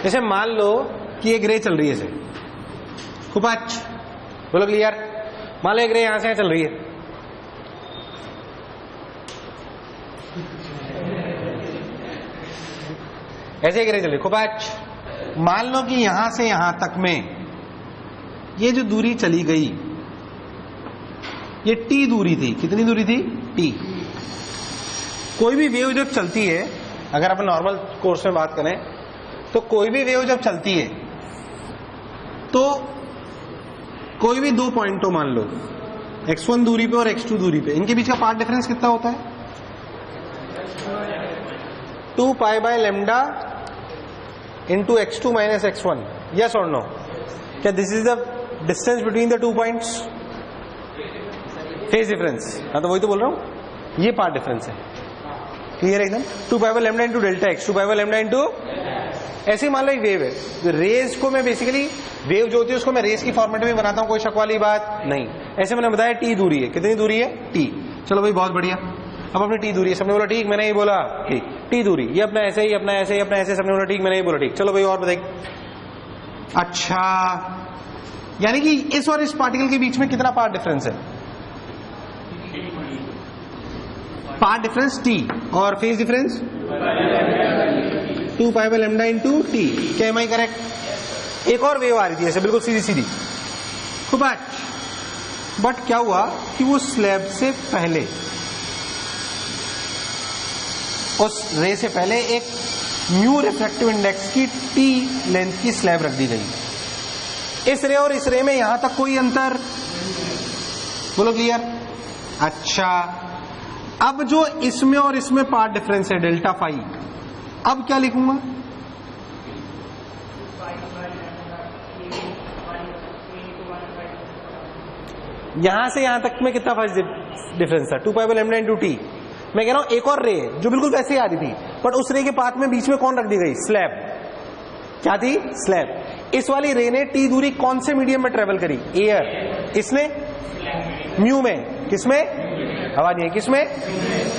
जैसे मान लो कि एक रे चल रही है, ऐसे खूब बोलो क्लियर। मान लो एक रे यहां से चल रही है, ऐसे एक रे चल रही है खूब। मान लो कि यहां से यहां तक में ये जो दूरी चली गई, ये टी दूरी थी। कितनी दूरी थी? टी। कोई भी वेव जब चलती है, अगर अपन नॉर्मल कोर्स में बात करें तो कोई भी वेव जब चलती है तो कोई भी दो पॉइंटों मान लो x1 दूरी पे और x2 दूरी पे, इनके बीच का पाथ डिफरेंस कितना होता है? 2 pi by lambda into x2 minus x1। Yes और नो? क्या this is the distance between the 2 points? Phase difference. हाँ, तो वही तो बोल रहा हूं, ये पाथ डिफरेंस है। क्लियर है एकदम? 2 pi by lambda into delta x, 2 pi by lambda into, ऐसे ही मान लो एक वेव है। रेज को मैं बेसिकली, वेव जो होती है उसको मैं रेज की फॉर्मेट में बनाता हूं, कोई शक वाली बात नहीं। ऐसे मैंने बताया टी दूरी है। कितनी दूरी है? टी। चलो भाई बहुत बढ़िया। अब अपनी टी दूरी है, सबने बोला ठीक, मैंने ही बोला ठीक। टी दूरी ये अपना ऐसे ही, अपना ऐसे ही, अपना ऐसे, सबने बोला ठीक, मैंने ही बोला ठीक। चलो भाई और बताइए। अच्छा, यानी कि इस और इस पार्टिकल के बीच में कितना पाथ डिफरेंस है? पाथ डिफरेंस टी, और phase difference 2 pi by lambda into T. क्या एम आई करेक्ट? एक और वेव आ रही थी ऐसे बिल्कुल सीधी सीधी, बट क्या हुआ कि वो स्लैब से पहले, उस रे से पहले एक म्यू रिफ्रैक्टिव इंडेक्स की टी लेंथ की स्लैब रख दी गई। इस रे और इस रे में यहां तक कोई अंतर, बोलो क्लियर? अच्छा, अब जो इसमें और इसमें पाथ डिफरेंस है डेल्टा फाई, अब क्या लिखूंगा? यहां से यहां तक में कितना फेज डिफरेंस था? 2 pi by lambda into T. मैं कह रहा हूं एक और रे जो बिल्कुल वैसे ही आ रही थी, बट उस रे के पाथ में बीच में कौन रख दी गई? स्लैब। क्या थी? स्लैब। इस वाली रे ने टी दूरी कौन से मीडियम में ट्रेवल करी? एयर। इसने म्यू में। किसमें? आवाज नहीं है। किसमें?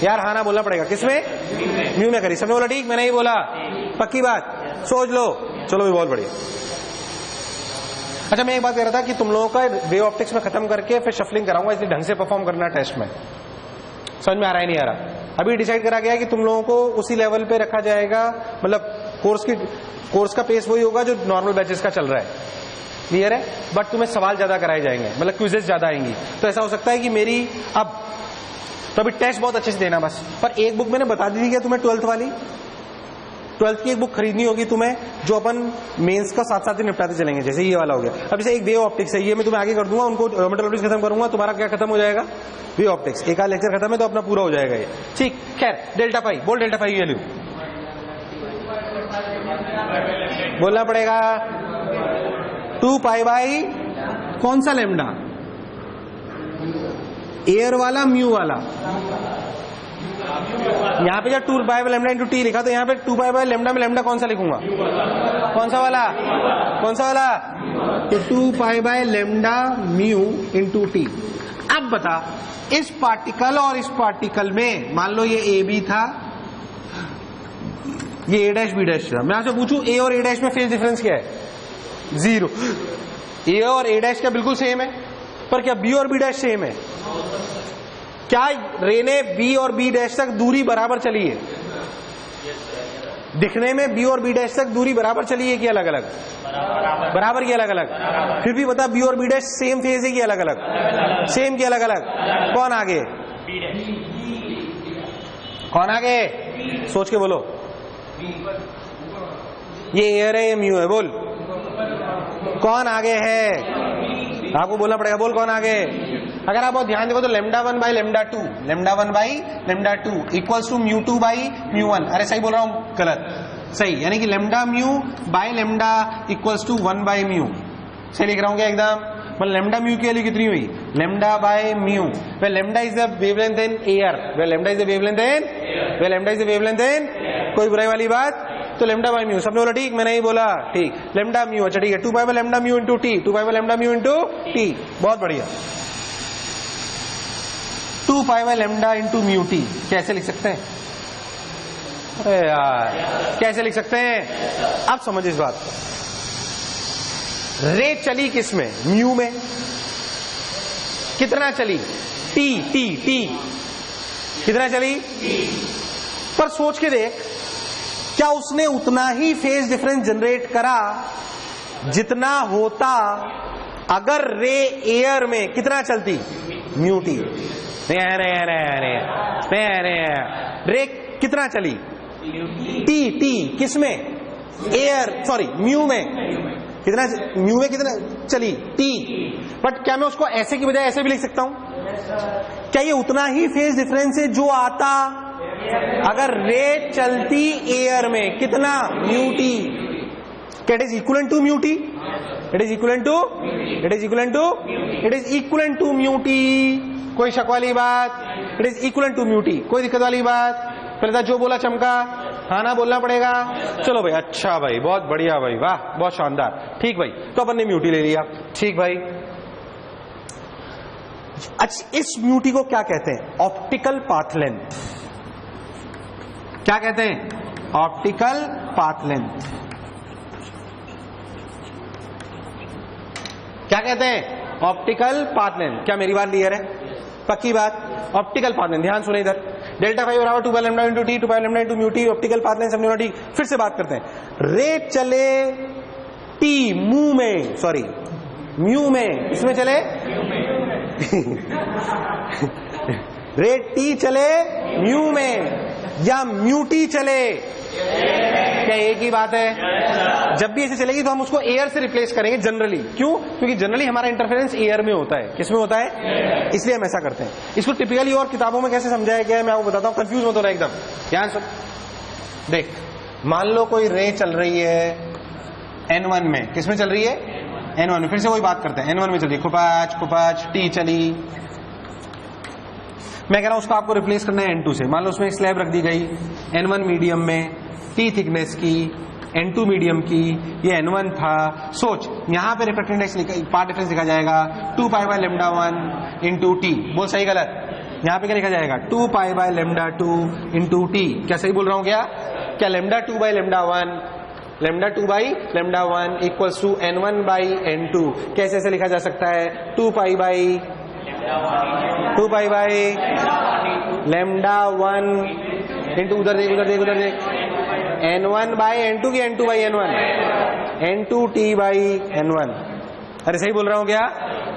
यार हाँ ना बोलना पड़ेगा। किसमें? म्यू में करी। सबने बोला ठीक, मैंने ही बोला पक्की बात, सोच लो। चलो भी बहुत बढ़िया। अच्छा, मैं एक बात कह रहा था कि तुम लोगों का वेव ऑप्टिक्स में खत्म करके फिर शफलिंग कराऊंगा, इसलिए ढंग से परफॉर्म करना टेस्ट में। समझ में आ रहा है नहीं आ रहा? अभी डिसाइड करा गया कि तुम लोगों को उसी लेवल पे रखा जाएगा, मतलब कोर्स का पेस वही होगा जो नॉर्मल बैचेस का चल रहा है। क्लियर है? बट तुम्हें सवाल ज्यादा कराए जाएंगे, मतलब क्विजेस ज्यादा आएंगी। तो ऐसा हो सकता है कि मेरी अब तो अभी टेस्ट बहुत अच्छे से देना बस। पर एक बुक मैंने बता दी थी क्या तुम्हें, 12th वाली? 12th की एक बुक खरीदनी होगी तुम्हें, जो अपन मेंस का साथ साथ ही निपटाते चलेंगे। जैसे ये वाला हो गया, अब जैसे एक वेव ऑप्टिक्स है, ये मैं तुम्हें आगे कर दूंगा, उनको मेटल ऑप्टिक्स खत्म करूंगा, तुम्हारा क्या खत्म हो जाएगा? Wave optics. एक आध लेक्चर खत्म है तो अपना पूरा हो जाएगा ये। ठीक, खैर डेल्टा फाई बोल, डेल्टा फाई वैल्यू बोलना पड़ेगा। 2 पाई बाई कौन सा लेमडा? एयर वाला, म्यू वाला। यहां पे जब 2 pi by lambda into T लिखा, तो यहां पे 2 पाई बाय लेमडा में लेमडा कौन सा लिखूंगा? कौन सा वाला? कौन सा वाला? तो 2 pi by lambda mu into T. अब बता, इस पार्टिकल और इस पार्टिकल में मान लो ये ए बी था, ये ए डैश बी डैश था। मैं आपसे पूछूं ए और ए डैश में फेज डिफरेंस क्या है? 0। ए और ए डैश क्या बिल्कुल सेम है? पर क्या बी और बी डैश सेम है? क्या रे ने बी और बी डैश तक दूरी बराबर चली है? दिखने में बी और बी डैश तक दूरी बराबर चली है कि अलग अलग? बराबर की अलग अलग। फिर भी बता, बी और बी डैश सेम फेज है कि अलग अलग? सेम की अलग अलग। कौन आगे? कौन आगे? सोच के बोलो। ये एयर है, ये म्यू है। बोल कौन आगे है? आपको बोलना पड़ेगा। बोल कौन आगे? अगर आप बहुत ध्यान देखो तो lambda 1 by lambda 2, lambda 1 by lambda 2 equals to mu 2 by mu 1। अरे सही बोल रहा हूं? गलत। सही, यानी कि lambda mu by lambda equals to 1 by mu. सही लिख रहा हूं क्या एकदम? मतलब लेमडा म्यू की वैल्यू कितनी हुई? Lambda by mu. Way lambda is the wavelength in air, way lambda is the wavelength in, way lambda is the wavelength इन। कोई बुराई वाली बात? तो लेमडा बाय म्यू। सबने बोला ठीक, मैंने ही बोला ठीक। लेमडा म्यू, अच्छा ठीक है। 2 pi by lambda mu into t, 2 pi by lambda mu into T. बहुत बढ़िया। 2 pi by lambda into mu T कैसे लिख सकते हैं? अरे यार कैसे लिख सकते हैं? अब समझ इस बात को। रे चली किस में? म्यू में। कितना चली? T T T. कितना चली? पर सोच के देख, क्या उसने उतना ही फेज डिफरेंस जनरेट करा जितना होता अगर रे एयर में कितना चलती? Mu T. रे कितना चली? टी टी किस में? एयर, सॉरी म्यू में। कितना? म्यू में कितना चली? टी। बट क्या मैं उसको ऐसे की बजाय ऐसे भी लिख सकता हूं? क्या ये उतना ही फेज डिफरेंस है जो आता अगर रे चलती एयर में? कितना? Mu T. It is equal to mu T. It is equal to mu T. कोई शक वाली बात? It is equal to mu T. कोई दिक्कत वाली बात? पहले था जो बोला चमका, हाँ ना बोलना पड़ेगा। चलो भाई, अच्छा भाई, बहुत बढ़िया भाई, वाह बहुत शानदार। ठीक भाई, तो अपन ने म्यू टी ले लिया। ठीक भाई, अच्छा इस म्यू टी को क्या कहते हैं? Optical path length. क्या कहते हैं? Optical path length. क्या कहते हैं? Optical path length. क्या मेरी बात क्लियर है? पक्की बात? ऑप्टिकल पाथ लेंथ, ध्यान सुने इधर। डेल्टा फाइव बराबर 2 pi lambda into t, 2 pi lambda into mu t. Optical path length समझना ठीक। फिर से बात करते हैं। रे चले टी म्यू में, सॉरी म्यू में, इसमें चले रे टी चले म्यू में या म्यू टी चले? क्या एक ही बात है? जब भी ऐसे चलेगी तो हम उसको एयर से रिप्लेस करेंगे जनरली। क्यों? क्योंकि जनरली हमारा इंटरफेरेंस एयर में होता है। किसमें होता है? इसलिए हम ऐसा करते हैं। इसको टिपिकली और किताबों में कैसे समझाया गया है मैं आपको बताता हूं, कंफ्यूज मत होना एकदम। ध्यान सुन, देख मान लो कोई रे चल रही है N1 में। किसमें चल रही है? N1 में। फिर से वही बात करते हैं, N1 में चल रही है, खुपाच खुपाच टी चली। मैं कह रहा हूं उसको आपको रिप्लेस करना है N2 से। मान लो उसमें स्लैब रख दी गई N1 मीडियम में, T थिकनेस की, N2 मीडियम की, ये N1 था। सोच यहां पे रिफ्रैक्टिव इंडेक्स पाथ डिफरेंस लिखा जाएगा 2 pi by lambda 1 into T. बोल सही गलत? यहां पे क्या लिखा जाएगा? 2 pi by lambda 2 into T. क्या सही बोल रहा हूं? क्या lambda 2 by lambda 1, lambda 2 by lambda 1 equals to N1 by N2। कैसे ऐसे लिखा जा सकता है? 2 पाई बाई लैम्डा 1 इंटू, उधर देख N1 बाई N2 की N2 by N1, N2 T by N1। अरे सही बोल रहा हूं क्या?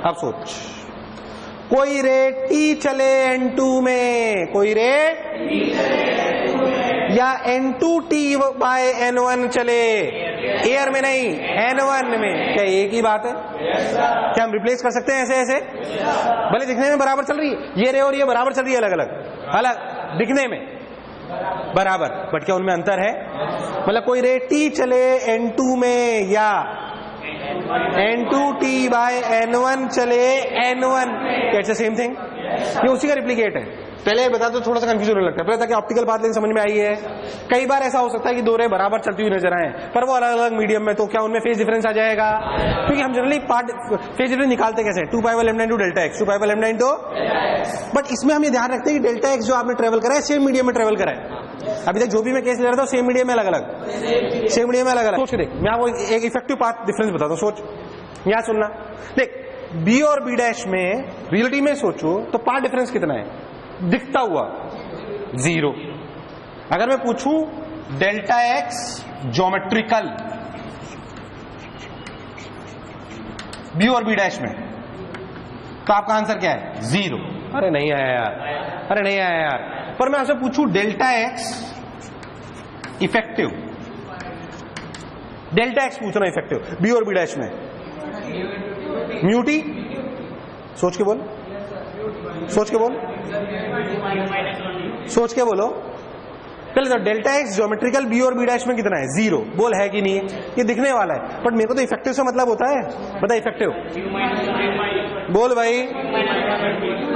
अब सोच, कोई रे T चले N2 में, कोई रे या N2 T बाय N1 चले, एयर में नहीं N1 में। क्या एक ही बात है? क्या हम रिप्लेस कर सकते हैं ऐसे ऐसे? भले दिखने में बराबर चल रही है, ये रे और ये बराबर चल रही है, अलग अलग दिखने में बराबर, बट क्या उनमें अंतर है? मतलब कोई रे T चले N2 में या N2 T बाय N1 चले N1, कैसे सेम थिंग? ये उसी का रिप्लीकेट है। पहले बता दो, थोड़ा सा कंफ्यूजन होने लगता है। पहले था कि ऑप्टिकल पाथ लेंथ समझ में आई है। कई बार ऐसा हो सकता है कि दो रे बराबर चलती हुई नजर आए पर वो अलग अलग मीडियम में, तो क्या उनमें फेज डिफरेंस आ जाएगा? क्योंकि हम जनरली फेज डिफरेंस निकालते कैसे? 2 pi by lambda into delta x, 2 pi by lambda into. But इसमें हम ये ध्यान रखते हैं कि डेल्टा एक्स जो आपने ट्रेवल करा है सेम मीडियम में ट्रेवल करा है। अभी तक जो भी मैं केस ले रहा था सेम मीडियम में अलग अलग, सेम मीडियम में अलग अलग। सोच देख, मैं आपको एक इफेक्टिव पाथ डिफरेंस बताता हूँ। सोच, यहां सुनना, देख बी और बी डैश में रियलिटी में सोचो तो पाथ डिफरेंस कितना है दिखता हुआ? 0। अगर मैं पूछूं डेल्टा एक्स ज्योमेट्रिकल बी और बी डैश में, तो आपका आंसर क्या है? 0। अरे नहीं आया यार, अरे नहीं आया यार। पर मैं आपसे पूछूं delta x effective, delta x पूछना इफेक्टिव बी और बी डैश में, म्यू टी। सोच के बोल, सोच के बोल, सोच के बोलो। पहले तो डेल्टा एक्स ज्योमेट्रिकल बी और बी डैश में कितना है? 0। बोल है कि नहीं है? ये दिखने वाला है, बट मेरे को तो इफेक्टिव से मतलब होता है। बता इफेक्टिव, बोल भाई।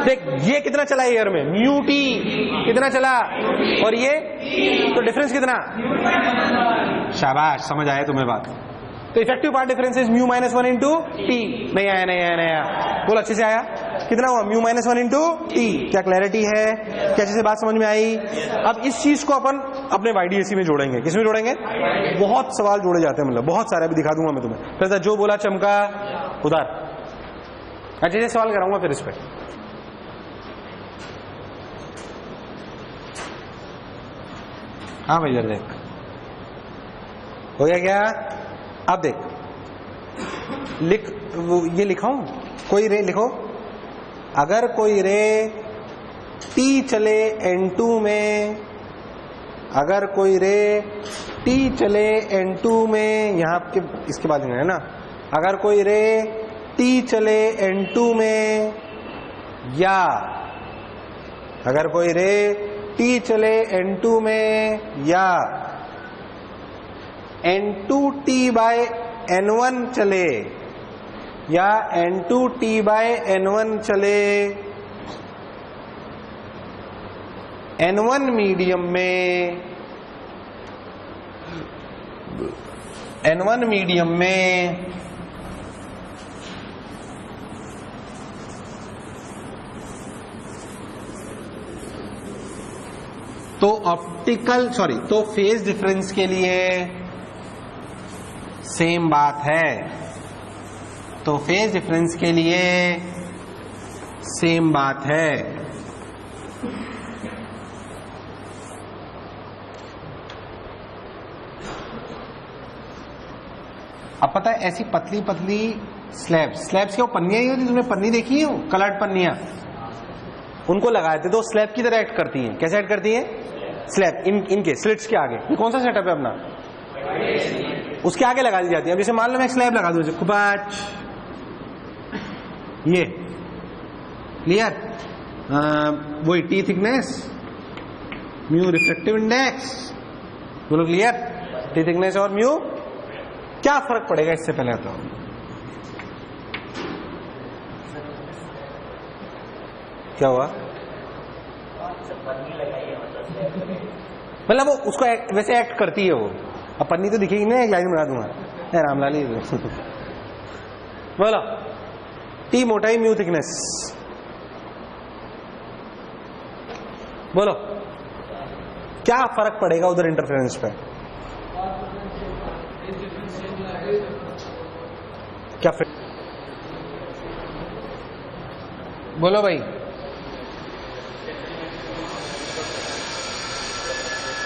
देख ये कितना चला एयर में? म्यू टी कितना चला, और ये तो डिफरेंस कितना? शाबाश, समझ आया तुम्हें बात? तो effective path difference is mu minus 1 into T. नहीं आया, नहीं आया, नहीं आया, बोल अच्छे से आया। कितना हुआ? Mu minus 1 into T. क्या क्लैरिटी है? क्या अच्छे से बात समझ में आई? अब इस चीज को अपन अपने YDAC में जोड़ेंगे। किसमें जोड़ेंगे? बहुत सवाल जोड़े जाते हैं, मतलब बहुत सारे, अभी दिखा दूंगा मैं तुम्हें। फिर जो बोला चमका उधर, अच्छे से सवाल कराऊंगा फिर इस पर। हाँ भाई, देख हो गया क्या? अब देख, लिख, ये लिखाऊं? कोई रे लिखो। अगर कोई रे T चले N2 में, अगर कोई रे T चले N2 में, यहां के इसके बाद है ना, अगर कोई रे T चले N2 में, या अगर कोई रे T चले N2 में, या N2T बाय N1 चले, या N2T बाय N1 चले, N1 मीडियम में, N1 मीडियम में तो तो फेज डिफरेंस के लिए सेम बात है, तो फेज डिफरेंस के लिए सेम बात है। अब पता है, ऐसी पतली पतली स्लैब्स क्या वो पन्नियां ही होती, तुमने पन्नी देखी है, कलर्ड पन्नियां, उनको लगाए थे तो स्लैब की तरह एक्ट करती हैं। कैसे एक्ट करती हैं? स्लैब इनके स्लिट्स के आगे। ये कौन सा सेटअप है अपना? उसके आगे लगा दी जाती है। अब जैसे मान लो मैं एक स्लैब लगा दूं, ये क्लियर, वही T thickness, mu reflective index, बोलो क्लियर, टी थिकनेस और म्यू। क्या फर्क पड़ेगा इससे पहले? तो क्या हुआ? मतलब वो उसको वैसे एक्ट करती है वो। अब पन्नी तो दिखेगी ना, एक लाइन बना दूंगा, रामलाल ही बोलो। टी मोटाई, म्यू थिकनेस, बोलो क्या फर्क पड़ेगा उधर इंटरफेरेंस पे? क्या फिर बोलो भाई।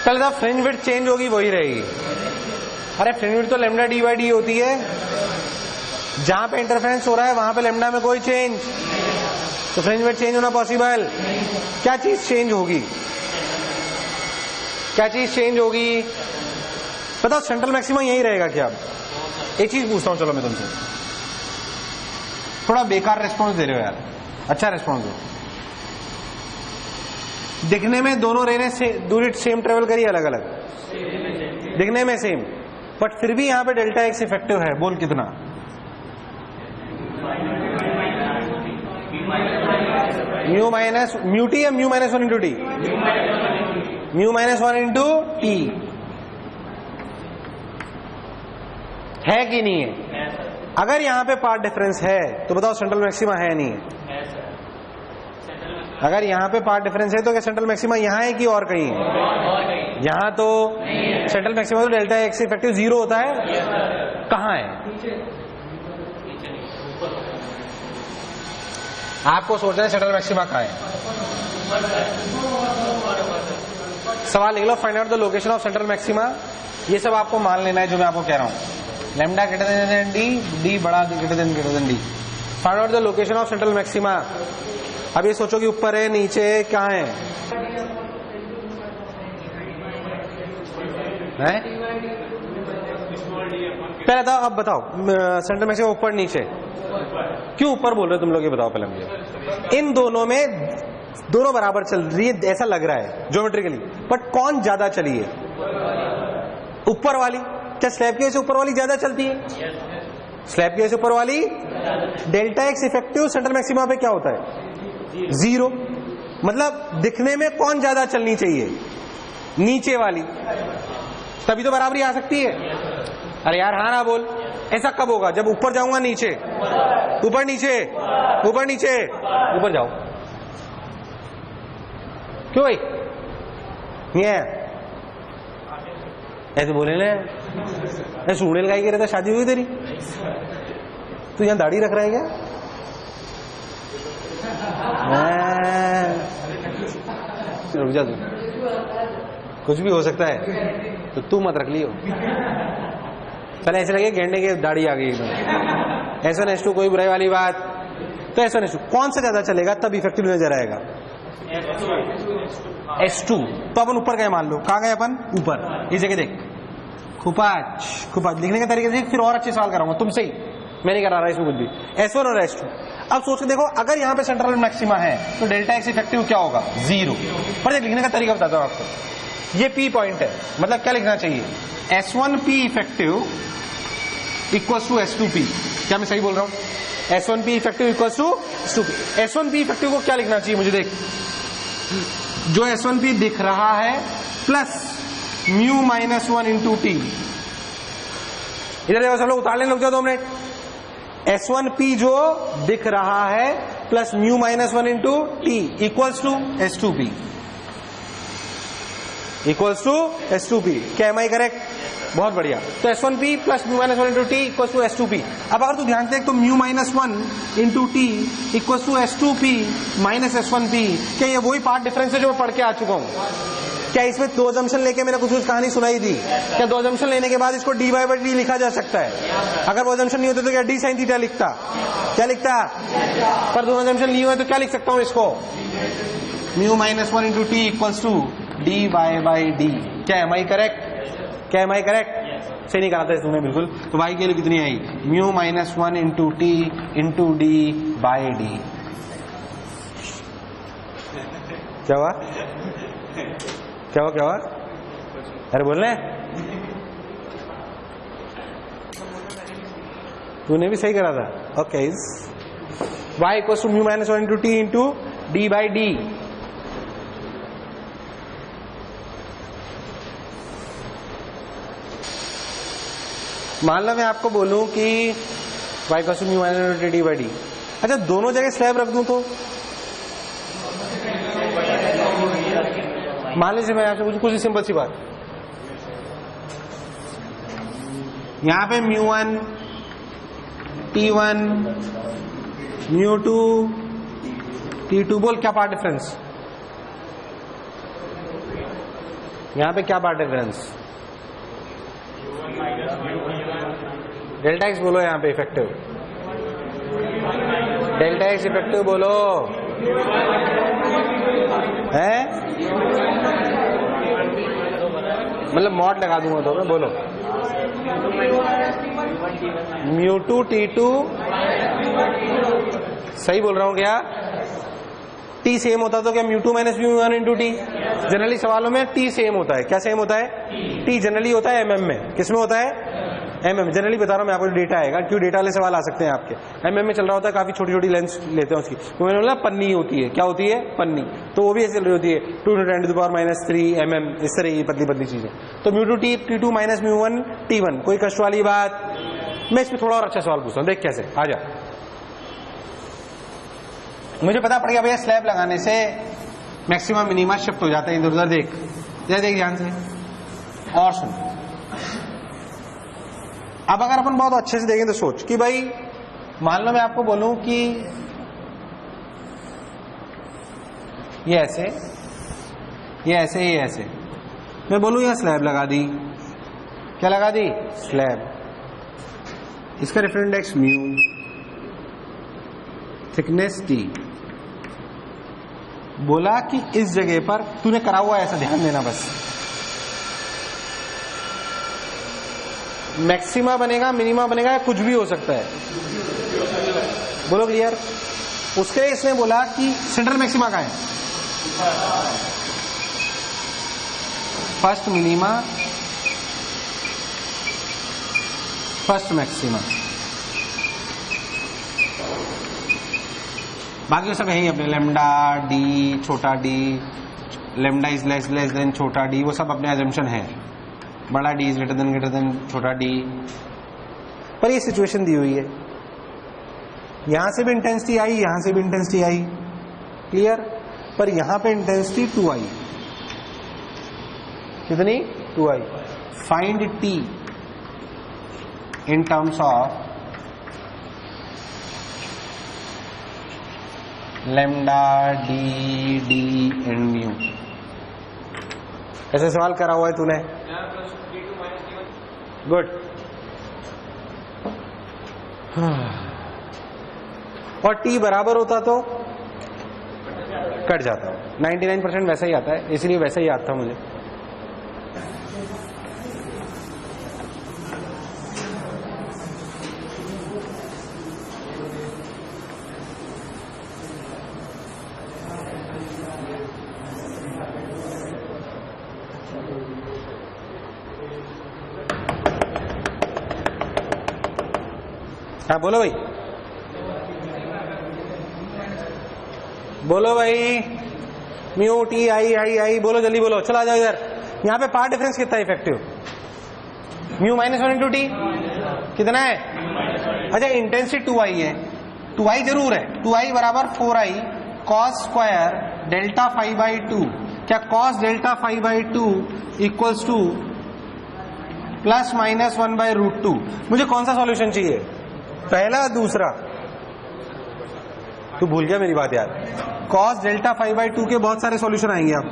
पहले तो फ्रिंज विड्थ चेंज होगी, वही रहेगी। अरे फ्रिंज विड्थ तो लैम्डा डी बाई डी होती है, जहां पे इंटरफेरेंस हो रहा है वहां पे लैम्डा में कोई चेंज, तो फ्रिंज विड्थ चेंज होना पॉसिबल। क्या चीज चेंज होगी? क्या चीज चेंज होगी? बताओ, सेंट्रल मैक्सिमा यही रहेगा क्या? एक चीज पूछता हूं, चलो मैं तुमसे, थोड़ा बेकार रिस्पॉन्स दे रहे हो यार, अच्छा रिस्पॉन्स दो। दिखने में दोनों रे ने दूरी सेम ट्रेवल करी, अलग अलग दिखने में सेम, बट फिर भी यहां पे डेल्टा एक्स इफेक्टिव है। बोल कितना? म्यू टी या mu minus 1 into T? Mu minus 1 into T है कि नहीं है? अगर यहां पे पार्ट डिफरेंस है तो बताओ सेंट्रल मैक्सिमा है नहीं है? अगर यहां पे पार्ट डिफरेंस है तो क्या सेंट्रल मैक्सिमा यहां है कि और कहीं है? यहां तो सेंट्रल मैक्सिमा तो डेल्टा एक्स इफेक्टिव 0 होता है। कहां है? आपको सोचना है सेंट्रल मैक्सिमा कहां है। सवाल लिख लो, find out the location of central maxima. ये सब आपको मान लेना है जो मैं आपको कह रहा हूं। Lambda greater than D, d बड़ा greater than d. Find out the location of central maxima. अब ये सोचो कि ऊपर है, नीचे है, कहां है? पहले बताओ, अब बताओ सेंट्रल मैक्सिमा ऊपर नीचे क्यों? ऊपर बोल रहे हो तुम लोग, ये बताओ पहले मुझे। इन दोनों में दोनों बराबर चल रही है ऐसा लग रहा है ज्योमेट्रिकली, बट कौन ज्यादा चली है? ऊपर वाली। क्या स्लैब की वजह से ऊपर वाली ज्यादा चलती है? स्लैब की वजह से ऊपर वाली। Delta x effective central maxima पे क्या होता है? 0। मतलब दिखने में कौन ज्यादा चलनी चाहिए? नीचे वाली, तभी तो बराबरी आ सकती है। अरे यार हाँ ना बोल। ऐसा कब होगा? जब ऊपर जाऊंगा नीचे, ऊपर नीचे, ऊपर नीचे, ऊपर जाओ। क्यों भाई नहीं है? ऐसे बोले ना, ऐसे उड़ेल गाई के रहता, शादी हुई तेरी? तू यहां दाढ़ी रख रहा है क्या? रुक जा, तू कुछ भी हो सकता है, तो तू मत रख लियो। चल ऐसे लगे गेंडे की दाढ़ी आ गई एकदम। SN2 कोई बुराई वाली बात? तो SN2 कौन सा ज्यादा चलेगा तब इफेक्टिव नजर आएगा? S2। तो अपन ऊपर गए, मान लो कहां गए अपन? ऊपर। इस जगह देख, खुपाच खुपाच लिखने के तरीके से फिर और अच्छे सवाल कराऊंगा तुमसे ही, मैं नहीं करा रहा इसमें कुछ भी। S1 और S2। अब सोच के देखो, अगर यहां पे सेंट्रल मैक्सिमा है तो डेल्टा एक्स इफेक्टिव क्या होगा? 0। पर लिखने का तरीका बताता हूं आपको। ये P पॉइंट है, मतलब क्या लिखना चाहिए? S1P effective equals to S2P। क्या मैं सही बोल रहा हूं? S1P effective equals to S2P। S1P effective को क्या लिखना चाहिए मुझे? देख, जो S1P दिख रहा है plus mu minus 1 into T. इधर देखो सब लोग, उतार लेने लग जाओ 2 मिनट। S1P जो दिख रहा है plus mu minus 1 into T equals to S2P, equals to S2P। क्या एम आई करेक्ट? बहुत बढ़िया। तो S1P plus mu minus 1 into T equals to S2P। अब अगर तू ध्यान से देख तो mu minus 1 into T equals to S2P minus S1P। क्या ये वही पार्ट डिफरेंस है जो मैं पढ़ के आ चुका हूं? क्या इसमें 2 जंक्शन लेके मैंने कुछ कहानी सुनाई थी? क्या 2 जंक्शन लेने के बाद इसको dy बाई डी लिखा जा सकता है? अगर 2 जंक्शन नहीं होते तो क्या d sin थीटा लिखता? क्या लिखता? पर 2 जंक्शन नहीं हुए तो क्या लिख सकता हूं इसको? Mu minus 1 into T equals to dy by D. क्या एम आई करेक्ट? क्या एम आई करेक्ट? सही नहीं कहा था तुमने बिल्कुल। तो y की वैल्यू कितनी आई? Mu minus 1 into T into D by D. क्या हुआ? क्या हुआ? क्या हुआ? अरे बोल रहे, तूने भी सही करा था। Okay, y equals to mu minus 1 into T into D by D. मान लो मैं आपको बोलूं कि y equals to mu minus 1 into D by D. अच्छा, दोनों जगह स्लैब रख दूं तो मान लीजिए मैं आपसे पूछूं कुछ सिंपल सी बात, यहां पे μ1 T1 μ2 T2, बोल क्या पार्ट डिफरेंस? यहां पे क्या पार्ट डिफरेंस? डेल्टा एक्स बोलो यहां पे इफेक्टिव, डेल्टा एक्स इफेक्टिव बोलो है, मतलब मॉड लगा दूंगा तो मैं, बोलो μ2 T2। सही बोल रहा हूं क्या? T सेम होता तो क्या μ2 माइनस μ1 इंटू टी? जनरली सवालों में T सेम होता है। क्या सेम होता है? T जनरली होता है mm में। किसमें होता है? mm। जनरली बता रहा हूं मैं आपको, डेटा आएगा क्यों, डेटा वाले सवाल आ सकते हैं आपके। mm में चल रहा होता है, काफी छोटी छोटी लेंस लेते हैं उसकी, तो मैंने बोला पन्नी होती है। क्या होती है? पन्नी। तो वो भी ऐसे चल रही होती है 2 × 10⁻³ mm, इस तरह की पतली पतली चीजें। तो μ2 T2 माइनस μ1 T1, कोई कष्ट वाली बात? मैं इस पर थोड़ा और अच्छा सवाल पूछता हूँ, देख कैसे। आ जा, मुझे पता पड़ गया भैया स्लैब लगाने से मैक्सिमम मिनिमा शिफ्ट हो जाता है इधर उधर। देख देख ध्यान से और सुन। अब अगर अपन बहुत अच्छे से देखें तो सोच कि भाई मान लो मैं आपको बोलूं कि ये ऐसे, ये ऐसे, ये ऐसे, मैं बोलूं यहां स्लैब लगा दी। क्या लगा दी? स्लैब। इसका reference index mu, thickness T. बोला कि इस जगह पर तूने करा हुआ ऐसा, ध्यान देना बस। मैक्सिमा बनेगा, मिनिमा बनेगा, या कुछ भी हो सकता है। बोलो क्लियर। उसके लिए इसने बोला कि सेंट्रल मैक्सिमा का है, फर्स्ट मिनिमा, फर्स्ट मैक्सिमा, बाकी सब यही अपने लेमडा डी, छोटा D, lambda is less then छोटा डी, वो सब अपने अजम्पशन है। बड़ा डी इज ग्रेटर देन छोटा डी, पर ये सिचुएशन दी हुई है, यहां से भी इंटेंसिटी आई, यहां से भी इंटेंसिटी आई, क्लियर, पर यहां पे इंटेंसिटी 2 आई, कितनी 2 आई। Find t in terms of lambda d d and mu. ऐसे सवाल करा हुआ है तूने, गुड। और टी बराबर होता तो कट जाता, 99% वैसा ही आता है, इसलिए वैसा ही याद था मुझे। हाँ बोलो भाई, बोलो भाई, म्यू टी आई आई आई, बोलो जल्दी बोलो, चला जाओ इधर। यहां पे पार्ट डिफरेंस कितना इफेक्टिव, म्यू -1 इंटू टी कितना है? अच्छा इंटेंसिटी 2 आई है, 2 आई जरूर है, 2 आई बराबर 4 आई कॉस स्क्वायर डेल्टा 5/2। क्या कॉस डेल्टा 5/2 इक्वल्स टू +-1/√2। मुझे कौन सा सॉल्यूशन चाहिए, पहला दूसरा? तू भूल गया मेरी बात यार, कॉस डेल्टा 5/2 के बहुत सारे सॉल्यूशन आएंगे। अब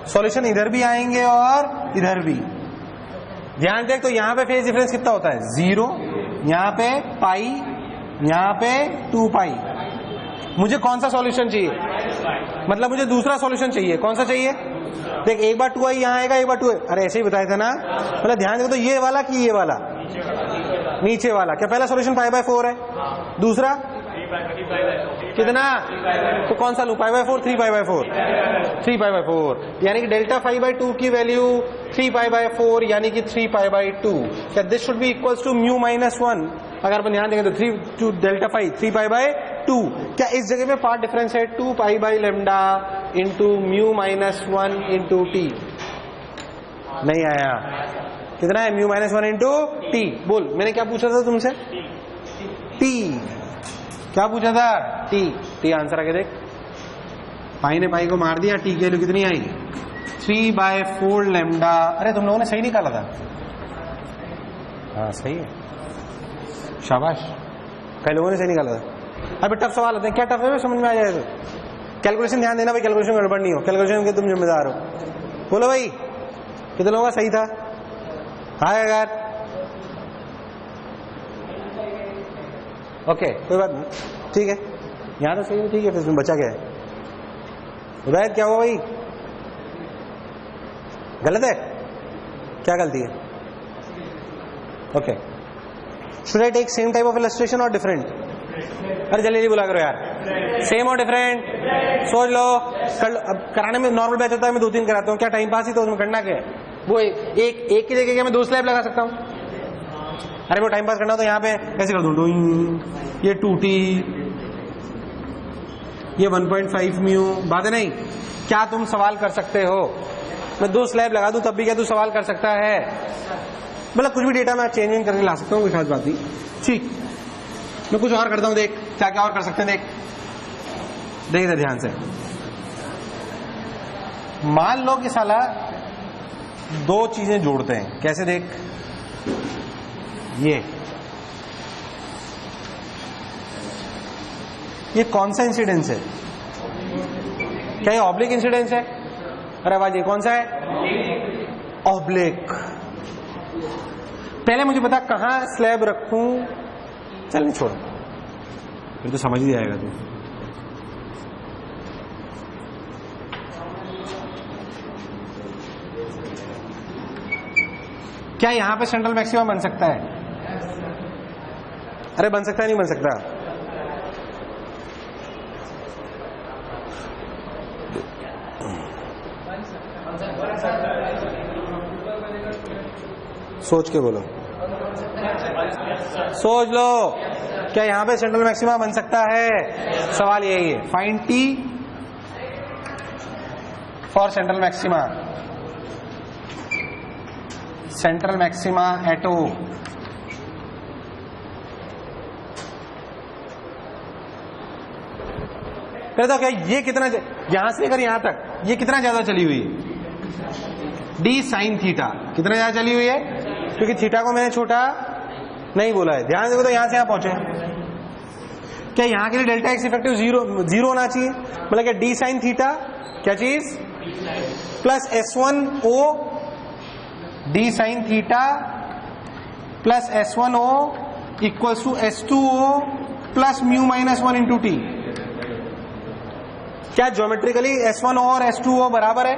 सॉल्यूशन इधर भी आएंगे और इधर भी। ध्यान देख, तो यहां पे फेज डिफरेंस कितना होता है? 0, यहां पे पाई, यहां पे 2 पाई। मुझे कौन सा सॉल्यूशन चाहिए, मतलब मुझे दूसरा सॉल्यूशन चाहिए। कौन सा चाहिए? देख, एक बार 2 आई यहां आएगा, एक बार 2, अरे ऐसे ही बताया था ना। मतलब ध्यान देखो, तो ये वाला कि ये वाला, नीचे वाला। क्या पहला सॉल्यूशन π/4 है, दूसरा कितना? तो कौन सा लूं, π/4 3π/4 3π/4, यानी कि डेल्टा 5/2 की वैल्यू 3π/4 यानी कि 3π/2। क्या this should be equals to mu -1? अगर अपन ध्यान देंगे तो 3 टू डेल्टा 5 3π/2। क्या इस जगह में पार्ट डिफरेंस है 2π/λ इंटू म्यू -1 इंटू टी? नहीं आया। कितना है? Mu -1 into T. बोल, मैंने क्या पूछा था तुमसे? टी। क्या पूछा था? टी। टी आंसर आगे देख, पाई ने पाई को मार दिया, टी की वैल्यू कितनी आई? 3/4 लैम्डा। अरे तुम लोगों ने सही निकाला था। हाँ सही है, शाबाश, कई लोगों ने सही निकाला था। अभी टफ सवाल होते हैं, क्या टफ है समझ में आ जाए तो। कैलकुलेशन ध्यान देना भाई, कैलकुलेशन गड़बड़ नहीं हो, कैलकुलेशन के तुम जिम्मेदार हो। बोलो भाई, कितने लोगों का सही था? हाँ यार, ओके कोई बात नहीं, ठीक है, यहां तो सही है, ठीक है, फिर बचा क्या है? उदय क्या हुआ भाई? गलत है? क्या गलती है? Okay, should I take same type of illustration और डिफरेंट? अरे जल्दी जल्दी बुला करो यार, सेम और डिफरेंट सोच लो, कर लो। अब कराने में नॉर्मल बैच होता है, मैं 2-3 कराता हूँ, क्या टाइम पास ही तो उसमें करना क्या है? वो एक की जगह क्या मैं 2 स्लैब लगा सकता हूँ? अरे वो टाइम पास करना हो तो यहाँ पे ऐसे कर दूं, ये 2t, ये 1.5 म्यू, बात है नहीं? क्या तुम सवाल कर सकते हो? मैं 2 स्लैब लगा दूं तब भी क्या तू सवाल कर सकता है? मतलब कुछ भी डेटा मैं चेंज करके ला सकता हूँ, कोई खास बात नहीं। ठीक, मैं कुछ और करता हूँ, देख क्या क्या और कर सकते हैं। देख इधर ध्यान से, मान लो कि साला 2 चीजें जोड़ते हैं। कैसे? देख, ये कौन सा इंसिडेंस है? क्या ये ऑब्लिक इंसिडेंस है? अरे आवाज, ये कौन सा है? ऑब्लिक। पहले मुझे बता कहां स्लैब रखूं। चल नहीं छोड़, फिर तो समझ ही आएगा तू। क्या यहां पे सेंट्रल मैक्सिमा बन सकता है? अरे बन सकता है, नहीं बन सकता? सोच के बोलो, सोच लो, क्या यहां पे सेंट्रल मैक्सिमा बन सकता है? सवाल यही है। Find t for central maxima. Central maxima at O. तो क्या ये कितना, यहां से लेकर यहां तक ये कितना ज्यादा चली हुई है, डी साइन थीटा कितना ज्यादा चली हुई है, क्योंकि थीटा को मैंने छोटा नहीं बोला है। ध्यान देखो तो यहां से यहां पहुंचे, क्या यहां के लिए डेल्टा एक्स इफेक्टिव जीरो होना चाहिए, मतलब क्या डी साइन थीटा क्या चीज plus S1O D sine theta plus S1O equals to S2O plus mu minus 1 into T. क्या ज्योमेट्रिकली S1O और S2O बराबर है,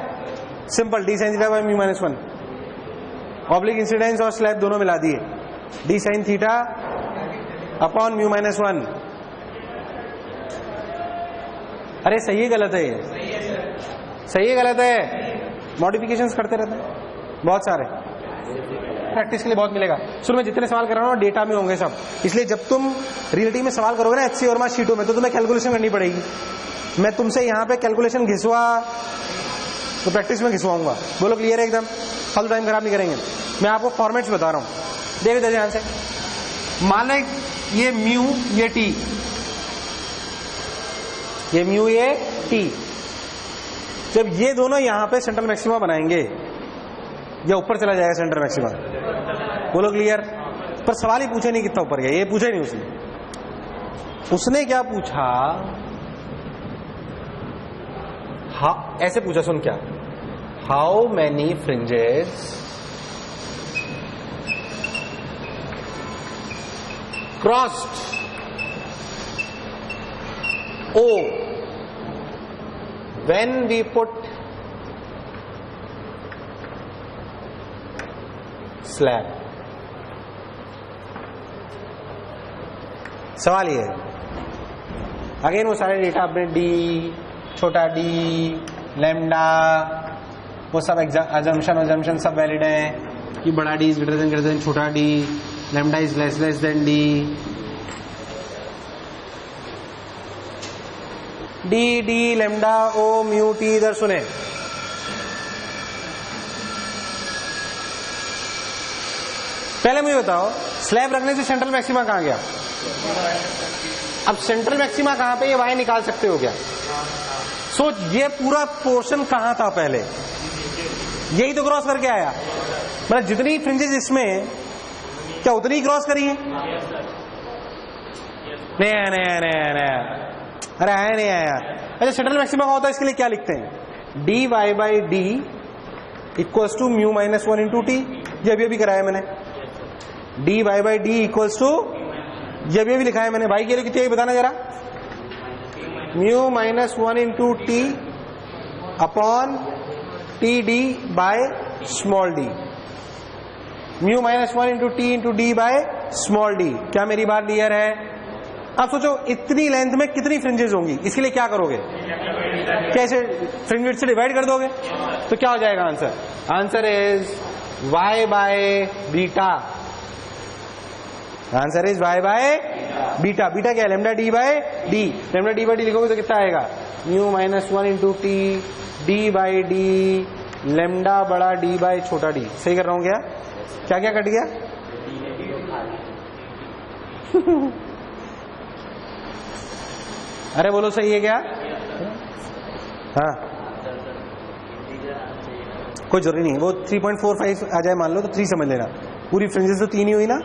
simple D sine theta by mu minus 1, oblique incidence और स्लैब दोनों मिला दिए, D sine theta upon mu minus 1। अरे सही है गलत है, ये सही है गलत है, मॉडिफिकेशंस करते रहते हैं बहुत सारे, प्रैक्टिस के लिए बहुत मिलेगा। शुरू में जितने सवाल कर रहा हूं डेटा में होंगे सब, इसलिए जब तुम रियलिटी में सवाल करोगे ना HC और मार्क्स शीटों में, तो तुम्हें कैलकुलेशन करनी पड़ेगी। मैं तुमसे यहां पे कैलकुलेशन घिसवा तो प्रैक्टिस में घिसवाऊंगा। बोलो क्लियर है एकदम, फालतू टाइम खराब नहीं करेंगे। मैं आपको फॉर्मेट्स बता रहा हूं, देख दे ध्यान से। मान लो ये म्यू ये टी, ये म्यू ये टी, जब ये दोनों यहां पे सेंट्रल मैक्सिमा बनाएंगे, या ऊपर चला जाएगा सेंट्रल मैक्सिमा, बोलो क्लियर। पर सवाल ही पूछे नहीं कितना ऊपर गया, ये पूछे नहीं उसने क्या पूछा, ऐसे पूछा, सुन क्या, how many fringes crossed O when we put slab। सवाल ये है, अगेन वो सारे डेटा अपने डी, छोटा डी, लैम्डा, वो सब अजम्पशन सब वैलिड है कि बड़ा डी इज ग्रेटर देन छोटा D, lambda is less than D, D D lambda O mu T. इधर सुने, पहले मुझे बताओ स्लैब रखने से सेंट्रल मैक्सिमा कहां गया, अब सेंट्रल मैक्सिमा कहां पे, ये वाई निकाल सकते हो क्या, सोच ये पूरा पोर्शन कहां था पहले, यही तो क्रॉस करके आया, मतलब जितनी फ्रिंजेस इसमें क्या उतनी ही क्रॉस करी है, नहीं अरे आया नहीं आया। अच्छा सेंट्रल मैक्सिमा का होता है, इसके लिए क्या लिखते हैं, D Y by D equals to mu minus 1 into T, ये भी कराया मैंने, D Y by D equals to, ये भी लिखा है मैंने, भाई के लिए कितनी है बताना जरा, mu minus 1 into T upon T D by small D, mu minus 1 into T into D by small D. क्या मेरी बात क्लियर है? अब सोचो इतनी लेंथ में कितनी फ्रिंजेस होंगी, इसके लिए क्या करोगे, कैसे फ्रिंज विड्थ से डिवाइड कर दोगे, तो क्या हो जाएगा answer, answer is y by beta, answer is y by beta. Beta क्या है, lambda D by D, lambda D by D लिखोगे तो कितना आएगा, mu minus 1 into T D by D, lambda बड़ा डी बाय छोटा डी। सही कर रहा हूं क्या, क्या क्या कट गया अरे बोलो सही है क्या, हाँ कोई जरूरी नहीं, वो 3.45 आ जाए मान लो तो 3 समझ लेना, पूरी फ्रिंजेस तो 3 ही हुई ना,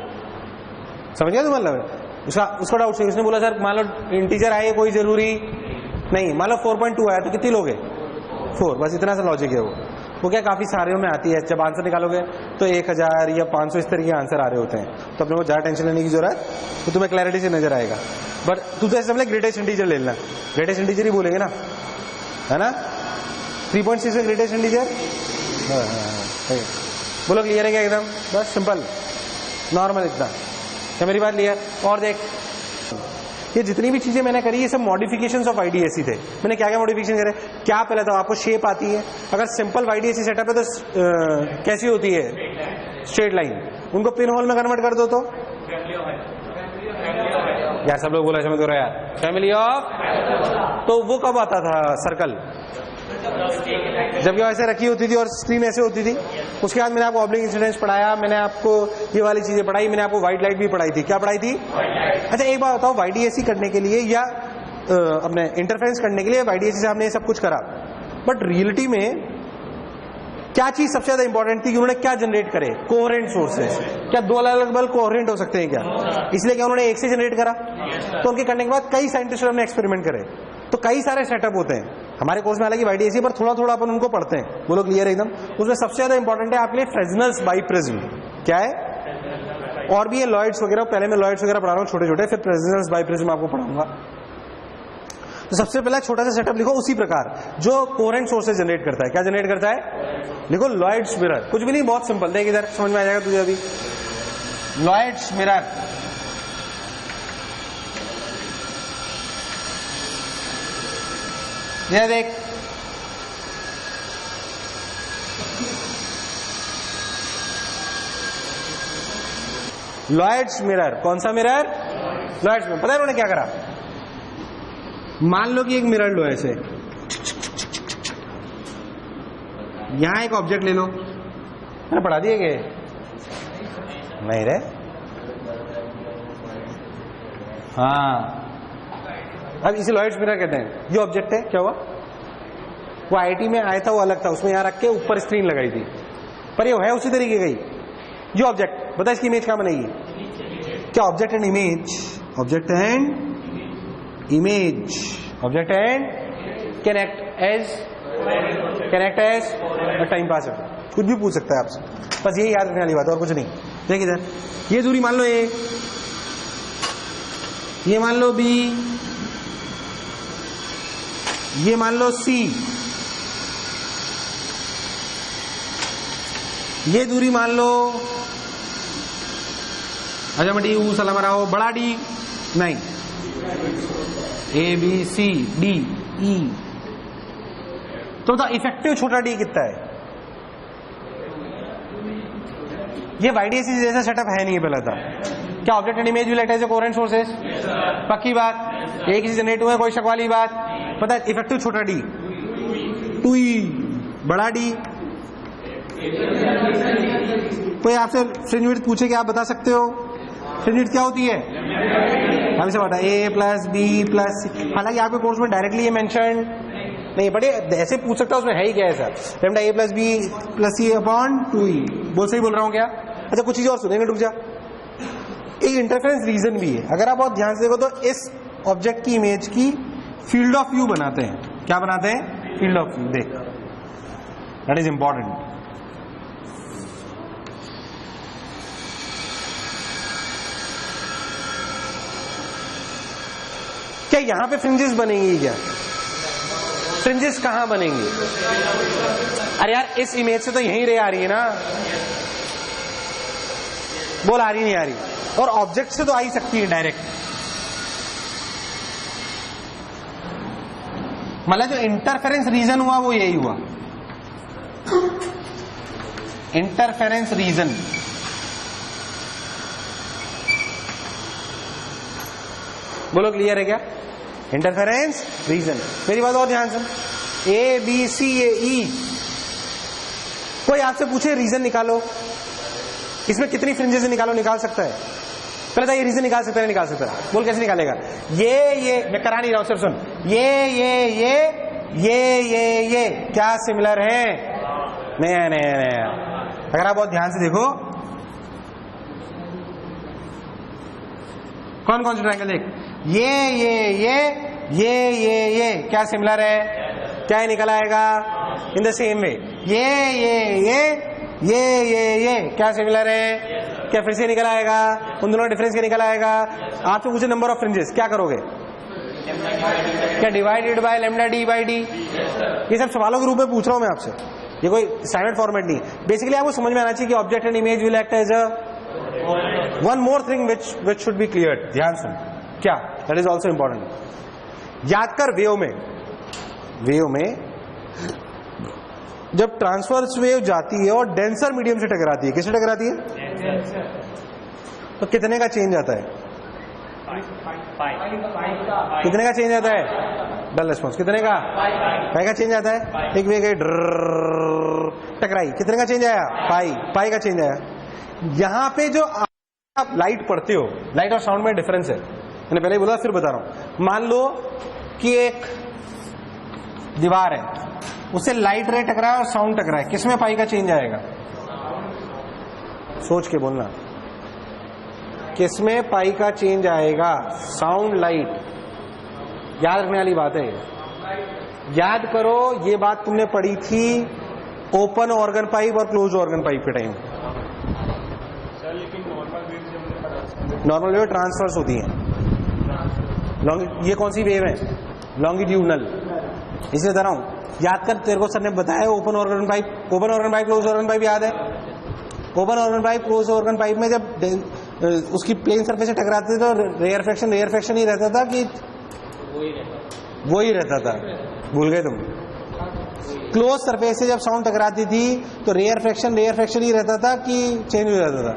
समझ गया तुम, मतलब उसका डाउट सही, उसने बोला सर मान लो इंटीजर आए कोई जरूरी नहीं, मान लो 4.2 आया तो कितनी लोगे 4, बस इतना सा लॉजिक है वो क्या काफी सारे में आती है, जब आंसर निकालोगे तो 1000 या 500 इस तरह के आंसर आ रहे होते हैं, तो अपने को ज्यादा टेंशन लेने की जरूरत, तो तुम्हें क्लैरिटी से नजर आएगा। बट तू तो ऐसे समझ ग्रेटेस्ट इंटीजर ले लेना, ग्रेटेस्ट इंटीजर ही बोलेंगे ना, है ना, 3.6 में ग्रेटेस्ट इंटीजर, बोलो क्लियर है क्या एकदम, बस सिंपल नॉर्मल इतना, क्या मेरी बात क्लियर। और देख ये जितनी भी चीजें मैंने करी ये सब मॉडिफिकेशंस ऑफ आईडीएससी थे। मैंने क्या क्या मॉडिफिकेशन करे, क्या पहले तो आपको शेप आती है, अगर सिंपल आईडीएससी सेटअप है तो कैसी होती है, स्ट्रेट लाइन, उनको पिन होल में कन्वर्ट कर दो तो यार सब लोग बोला समझ रहे यार, फैमिली ऑफ, तो वो कब आता था सर्कल, जबकि ऐसे रखी होती थी और स्क्रीन ऐसे होती थी। उसके बाद मैंने आपको ऑब्लिक इंसिडेंस पढ़ाया, मैंने आपको ये वाली चीजें पढ़ाई, मैंने आपको व्हाइट लाइट भी पढ़ाई थी। क्या पढ़ाई थी? अच्छा एक बात बताओ, वाईडीएसी करने के लिए या अपने इंटरफेरेंस करने के लिए वाईडीएसी से आपने ये सब कुछ करा, बट रियलिटी में क्या चीज सबसे ज्यादा इंपॉर्टेंट थी कि उन्होंने क्या जनरेट करे? Coherent sources. क्या दो अलग अलग बल्ब कोहेरेंट हो सकते हैं क्या? इसलिए क्या उन्होंने एक से जनरेट करा? तो उनके करने के बाद कई साइंटिस्ट ने एक्सपेरिमेंट करे, तो कई सारे सेटअप होते हैं हमारे कोर्स में, हालांकि वाईडीएसी पर थोड़ा थोड़ा अपन उनको पढ़ते हैं, वो लोग क्लियर है एकदम। उसमें सबसे ज्यादा इंपॉर्टेंट है आपके लिए फ्रेजनल्स बाइप्रिज्म। क्या है? और भी है लॉयड्स वगैरह, पहले मैं लॉयड्स वगैरह पढ़ा रहा हूँ छोटे छोटे, फिर फ्रेजनल्स बाइप्रिज्म आपको पढ़ाऊंगा। तो सबसे पहला छोटा सा सेटअप लिखो उसी प्रकार जो कोहेरेंट सोर्सेज जनरेट करता है। क्या जनरेट करता है? लिखो लॉयड्स मिरर। कुछ भी नहीं, बहुत सिंपल, देख इधर समझ में आ जाएगा तुझे अभी। लॉयड्स मिरर, ये देख, लॉयड्स मिरर। कौन सा मिरर? Lloyds mirror. पता है उन्होंने क्या करा? मान लो कि एक मिरर लो ऐसे, यहां एक ऑब्जेक्ट ले लो। मैंने पढ़ा दिए कि नहीं रे? हाँ, अब इसे लॉयड्स मिरर कहते हैं। ये ऑब्जेक्ट है, क्या हुआ? वो आईआईटी में आया था, वो अलग था, उसमें यहां रख के ऊपर स्क्रीन लगाई थी, पर ये है उसी तरीके का ही। ये ऑब्जेक्ट, बता इसकी इमेज क्या बनेगी? क्या? Object and image. Object and image, object and connect as time pass है। कुछ भी पूछ सकता है आपसे, बस यही याद रखने वाली बात, और कुछ नहीं। देख इधर, ये दूरी मान लो ए, ये मान लो बी, ये मान लो सी, ये दूरी मान लो, अच्छा मैं डी ऊ सलाम रहा हो, बड़ा डी नहीं, A B C D E, तो इफेक्टिव छोटा डी कितना है? ये वाईडीएसी जैसा सेटअप है नहीं पहला था। क्या object and image will act as a coherent sources? पक्की बात, एक ही जनरेट हुए, कोई शक वाली बात। पता है इफेक्टिव छोटा डी, 2e, बड़ा डी। कोई आपसे फ्रिंज विड्थ पूछे कि आप बता सकते हो फ्रिंज विड्थ क्या होती है? हम इसे बता ए प्लस बी प्लस सी। हालांकि आपके कोर्स में डायरेक्टली ये मेंशन नहीं, बड़े ऐसे पूछ सकता है, उसमें है ही क्या ऐसा? Lambda A plus B plus C upon 2e। बोल सही बोल रहा हूँ क्या? अच्छा कुछ चीज और सुनेंगे, रुक जा। एक इंटरफेरेंस रीजन भी है, अगर आप बहुत ध्यान से देखो तो इस ऑब्जेक्ट की इमेज की फील्ड ऑफ व्यू बनाते हैं। क्या बनाते हैं? Field of view. देख, दैट इज इंपॉर्टेंट। क्या यहां पे फ्रिंजेस बनेंगी? क्या फ्रिंजेस कहां बनेंगी? अरे यार इस इमेज से तो यहीं रे आ रही है ना, बोल आ रही नहीं आ रही? और ऑब्जेक्ट से तो आ ही सकती है डायरेक्ट। मतलब जो इंटरफेरेंस रीजन हुआ वो यही हुआ, इंटरफेरेंस रीजन। बोलो क्लियर है क्या? Interference region. मेरी बात और ध्यान से, ए बी सी ए ई, कोई आपसे पूछे रीजन निकालो, इसमें कितनी फ्रिंजेस निकालो, निकाल सकता है? पहले तो ये रीजन निकाल सकता है, निकाल सकता है? बोल कैसे निकालेगा? ये मैं करा नहीं रहा हूं, सिर्फ सुन। ये क्या सिमिलर है? नहीं। अगर आप बहुत ध्यान से देखो, कौन कौन से ट्रायंगल देख, ये क्या सिमिलर है? क्या निकल आएगा? इन द सेम वे ये क्या सिमिलर है? क्या फिर से निकल आएगा? उन दोनों डिफरेंस क्या निकल आएगा? आपसे पूछे नंबर ऑफ फ्रिंजेस, क्या करोगे? क्या divided by lambda D by D? ये सब सवालों के रूप में पूछ रहा हूं मैं आपसे, ये कोई स्टैंडर्ड फॉर्मेट नहीं। बेसिकली आपको समझ में आना चाहिए कि object and image will act as a one more thing which should be clear. ध्यान सुन, क्या? That is also important. याद कर, वेव में जब ट्रांसवर्स वेव जाती है और डेंसर मीडियम से टकराती है, किससे टकराती है? तो कितने का चेंज आता है? कितने का चेंज आता है? डल रेस्पॉन्स कितने का, पाई का चेंज आता है। एक वेग है टकराई, कितने का चेंज आया, पाई का चेंज आया। यहां पे जो आप लाइट पढ़ते हो, लाइट और साउंड में डिफरेंस है, मैंने पहले ही बोला फिर बता रहा हूं। मान लो कि एक दीवार है, उससे लाइट रे टकराया और साउंड टकराया, किसमें पाई का चेंज आएगा, सोच के बोलना, किसमें पाई का चेंज आएगा, साउंड लाइट। याद रखने वाली बात है, याद करो ये बात तुमने पढ़ी थी ओपन ऑर्गन पाइप और क्लोज ऑर्गन पाइप के टाइम। नॉर्मल वेव ट्रांसफर्स होती है, ये कौन सी वेव है, लॉन्गिट्यूडनल, इसलिए बता रहा हूं, याद कर, तेरे को सर ने बताया open organ pipe, close organ pipe याद है। Open organ pipe, close organ pipe में जब उसकी प्लेन सरफेस से टकराते थे तो रेयर फ्रैक्शन ही रहता था कि वो ही रहता था, भूल गए तुम। क्लोज सरफेस से जब साउंड टकराती थी तो रेयर फ्रैक्शन ही रहता था कि चेंज हो जाता था,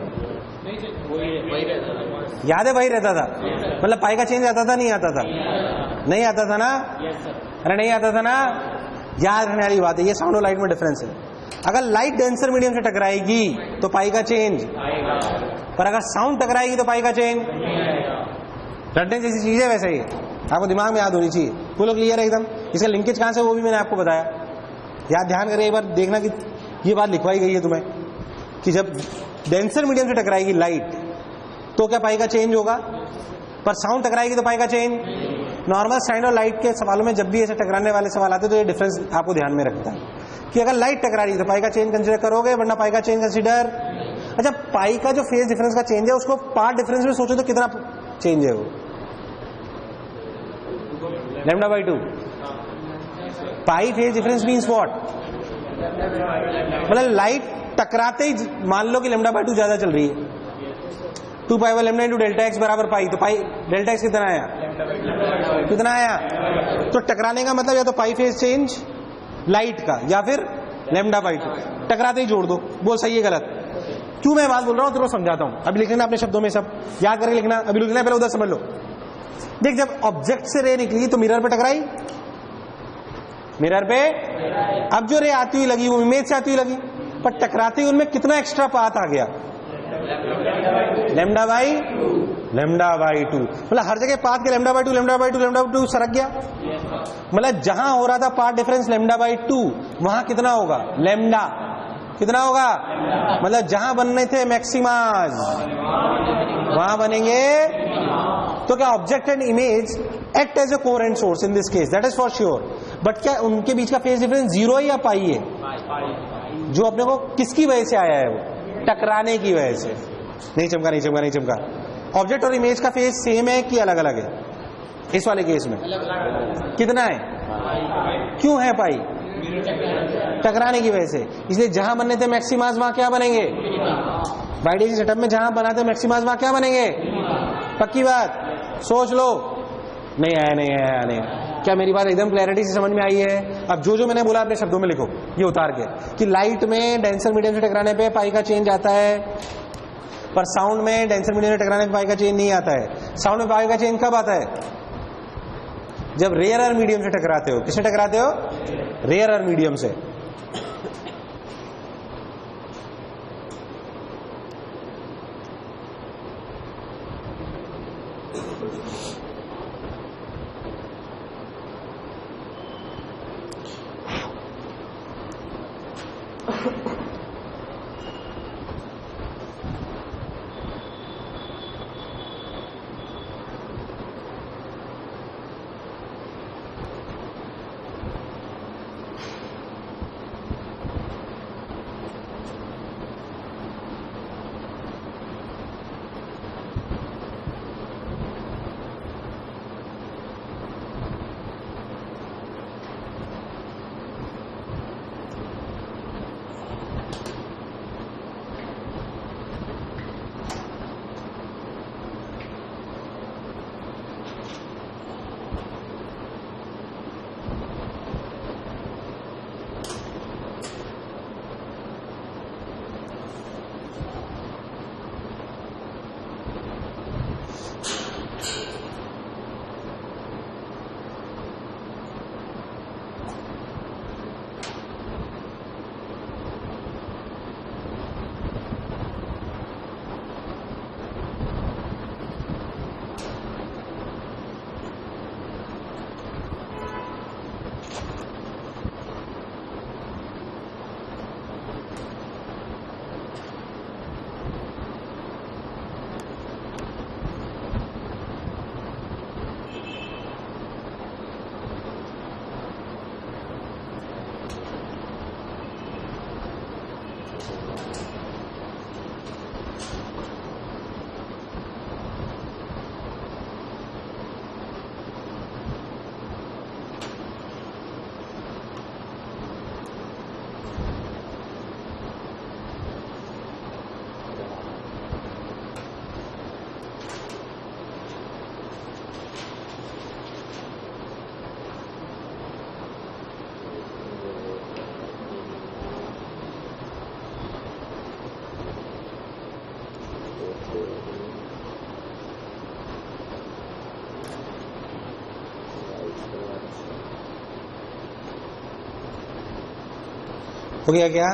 याद है, वही रहता था। मतलब पाई का चेंज आता था, नहीं आता था, नहीं आता था ना, अरे नहीं आता था ना, याद रखने वाली बात है, ये साउंड और लाइट में डिफरेंस है। अगर लाइट डेंसर मीडियम से टकराएगी तो पाई का चेंज, पर अगर साउंड टकराएगी तो पाई का चेंज। रटने जैसी चीज है, वैसे ही आपको दिमाग में याद होनी चाहिए। बोलो क्लियर है एकदम। इसका लिंकेज कहां से, वो भी मैंने आपको बताया, याद ध्यान करिए एक बार, देखना कि ये बात लिखवाई गई है तुम्हें कि जब डेंसर मीडियम से टकराएगी लाइट तो क्या पाई का चेंज होगा, पर साउंड टकराएगी तो पाई का चेंज। नॉर्मल साउंड और लाइट के सवालों में जब भी ऐसे टकराने वाले सवाल आते हैं तो ये डिफरेंस आपको ध्यान में रखता है कि अगर लाइट टकरा रही है तो पाई का चेंज कंसीडर करोगे, वरना पाई का चेंज कंसीडर। अच्छा, पाई का जो फेज डिफरेंस का चेंज है उसको पार्ट डिफरेंस में सोचो तो कितना चेंज है वो, λ/2। Pi phase difference means what, मतलब लाइट टकराते ही मान लो कि λ/2 ज्यादा चल रही है, 2 पाई λ × Δx बराबर पाई, तो पाई Δx कितना आया, कितना आया। तो टकराने का मतलब या तो पाई फेज चेंज लाइट का या फिर λ/2, टकराते ही जोड़ दो, बोल सही है गलत। क्यों मैं बात बोल रहा हूं तेरे को समझाता हूं, अभी लिख लेना अपने शब्दों में, सब याद करके लिखना, अभी लिखना पहले उधर समझ लो। देख, जब ऑब्जेक्ट से रे निकली तो मिरर पे टकराई, मिरर पे, अब जो रे आती हुई लगी वो इमेज से आती हुई लगी, पर टकराते ही उनमें कितना एक्स्ट्रा पाथ आ गया, λ/2। मतलब हर जगह पाथ के λ/2 सरक गया, मतलब जहां हो रहा था पाथ डिफरेंस λ/2 वहां कितना होगा, लैम्डा कितना होगा, मतलब जहां बनने थे मैक्सिमाज वहां बनेंगे। तो क्या object and image act as a coherent source in this case, that is for sure. But क्या उनके बीच का फेज डिफरेंस 0 है या पाई है, जो अपने को किसकी वजह से आया है, वो टकराने की वजह से। नहीं चमका। ऑब्जेक्ट और इमेज का फेज सेम है कि अलग अलग है, इस वाले केस में कितना है, क्यों है पाई, टकराने की वजह से। इसलिए जहां बनने थे मैक्सिमाज वहां क्या बनेंगे, वाइडेसी सेटअप में जहां बनाते मैक्सिमाज वहां क्या बनेंगे, पक्की बात, सोच लो। नहीं आया। क्या मेरी बात एकदम क्लैरिटी से समझ में आई है। अब जो मैंने बोला अपने शब्दों में लिखो, ये उतार के, कि लाइट में डेंसर मीडियम से टकराने पे पाई का चेंज आता है, पर साउंड में डेंसर मीडियम से टकराने पे पाई का चेंज नहीं आता है। साउंड में पाई का चेंज कब आता है, जब रेयरर मीडियम से टकराते हो। किससे टकराते हो, रेयरर मीडियम से। हो गया क्या?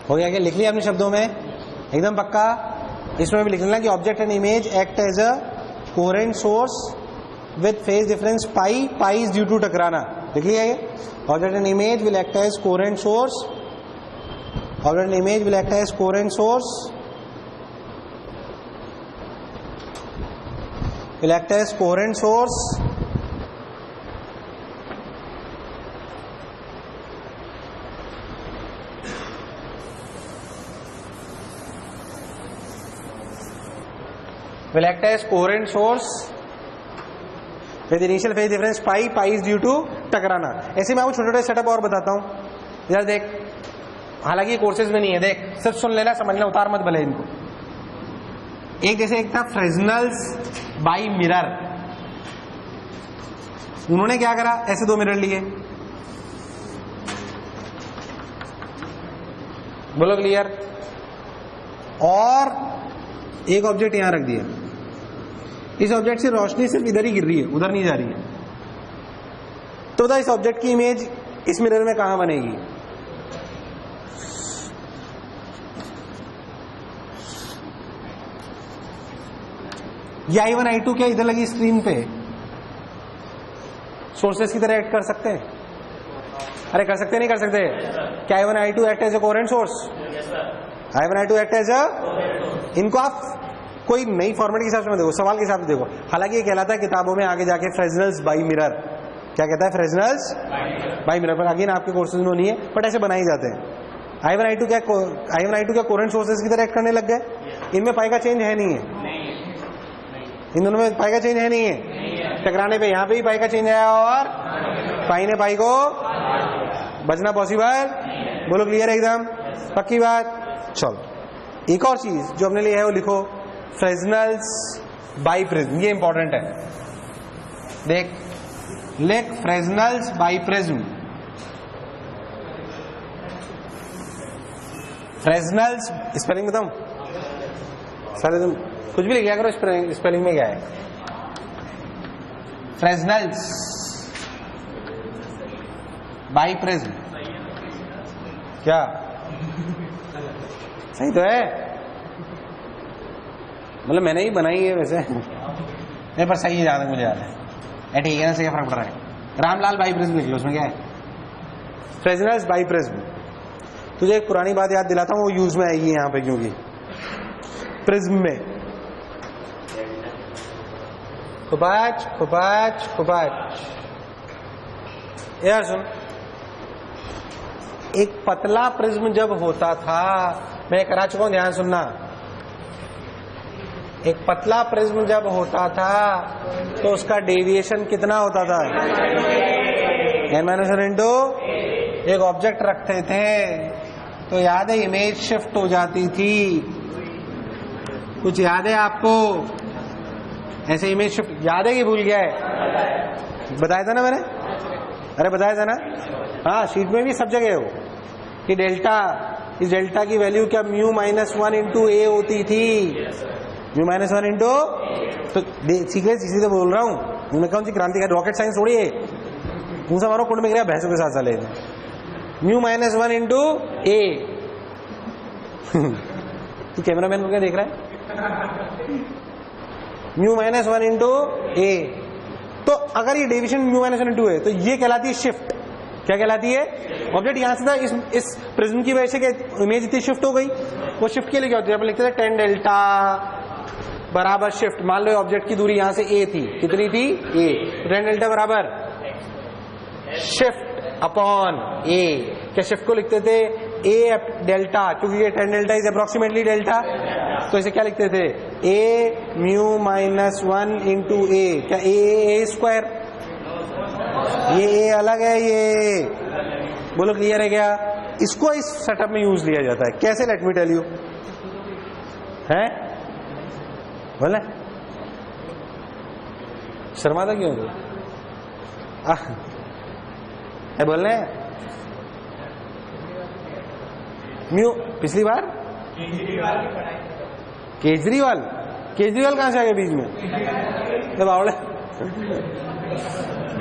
हो गया क्या? लिख लिया अपने शब्दों में एकदम पक्का? इसमें भी लिख लेना कि object and image act as a coherent source with phase difference pi, pi is due to टकराना। लिख लिया ये? Object and image will act as coherent source, object and image will act as coherent source, will act as coherent source will act as coherent source with initial phase difference pi, pi is due to टकराना। ऐसे मैं आपको छोटे छोटे setup और बताता हूं। यार देख, हालांकि कोर्सेज में नहीं है, देख सिर्फ सुन लेना, समझ लेना, उतार मत भले इनको। एक जैसे एक था फ्रेजनल्स बाई मिरर। उन्होंने क्या करा, ऐसे दो मिरर लिए, बोलो क्लियर, और एक ऑब्जेक्ट यहां रख दिया। इस ऑब्जेक्ट से रोशनी सिर्फ इधर ही गिर रही है, उधर नहीं जा रही है। तो बता इस ऑब्जेक्ट की इमेज इस मिरर में कहां बनेगी? ये I1 I2 क्या इधर लगी स्क्रीन पे सोर्सेस की तरह एक्ट कर सकते हैं? अरे कर सकते नहीं कर सकते? क्या I1 I2 act as a coherent source? I1 I2 act as a, इनको आप कोई नई फॉर्मेट के हिसाब से देखो, सवाल के हिसाब से देखो। हालांकि ये कहलाता है किताबों में आगे जाके फ्रेजनल्स बाई मिरर। क्या कहता है? फ्रेजनल्स बाई मिरर। पर आगे ना आपके कोर्सेज में नहीं है, बट ऐसे बनाए जाते हैं। I1 I2 क्या कोहेरेंट सोर्सेस की तरह एक्ट करने लग गए? इनमें पाई का चेंज है नहीं है? इन दोनों में पाई का चेंज है नहीं है? टकराने पे यहां पे भी पाई का चेंज आया और पाई ने पाई को बचना पॉसिबल? बोलो क्लियर है एकदम? पक्की बात? चलो एक और चीज जो हमने लिया है वो लिखो, फ्रेजनल्स बाई प्रिज्म। ये इंपॉर्टेंट है, देख लिख फ्रेजनल्स बाई प्रिज्म। फ्रेजनल्स स्पेलिंग बताऊं? सारे तुम कुछ भी लिखा करो, स्पेलिंग में क्या है? फ्रेजनल्स बाई प्रिज्म। क्या सही तो है? मतलब मैंने ही बनाई है वैसे नहीं, पर सही है, ज्यादा मुझे याद है। ठीक है ना, सही फर्क पड़ रहा है। रामलाल बाई प्रिज्म लिख लो, उसमें क्या है? फ्रेजनल्स बाई प्रिज्म। तुझे एक पुरानी बात याद दिलाता हूं, वो यूज में आएगी यहां पे, क्योंकि प्रिज्म में खुबाच खुबाच खुबाच। यार सुन, एक पतला प्रिज्म जब होता था, मैं करा चुका हूं, ध्यान सुनना। एक पतला प्रिज्म जब होता था तो उसका डेविएशन कितना होता था? n-1 इंटू एक ऑब्जेक्ट रखते थे तो याद है इमेज शिफ्ट हो जाती थी। कुछ याद है आपको? ऐसे इमेज शिफ्ट याद है कि भूल गया है? बताया था ना मैंने? अरे बताया था ना? हाँ, शीट में भी सब जगह है वो, कि डेल्टा, इस डेल्टा की वैल्यू क्या μ-1 इंटू ए होती थी। μ-1 इंटू, तो सीक्रेट इसी से बोल रहा हूं मैं, कौन सी क्रांति का रॉकेट साइंस थोड़ी है। कौन सा मारो कुंड में गिरा भैंसों के साथ साले। μ-1 इंटू ए। तू कैमरामैन को क्या देख रहा है? μ-1 इंटू ए। तो अगर ये डेविएशन μ-1 इंटू है तो ये कहलाती है शिफ्ट। क्या कहलाती है? ऑब्जेक्ट यहां से था, इस प्रिज्म की वजह से इमेज इतनी शिफ्ट हो गई। वो शिफ्ट के लिए क्या होती है? लिखते थे 10 डेल्टा बराबर शिफ्ट। मान लो ऑब्जेक्ट की दूरी यहां से ए थी, कितनी थी? ए। 10 डेल्टा बराबर शिफ्ट अपॉन ए। क्या शिफ्ट को लिखते थे ए डेल्टा, क्योंकि ये tan delta is approximately delta, तो इसे क्या लिखते थे ए म्यू माइनस 1 इंटू ए। क्या ए स्क्वायर, ये ए अलग है, ये बोलो क्लियर है क्या? इसको इस सेटअप में यूज लिया जाता है। कैसे? Let me tell you. है बोले शर्माता क्यों है बोलने? म्यू पिछली बार केजरीवाल कहां से आ गए बीच में? जब आवड़े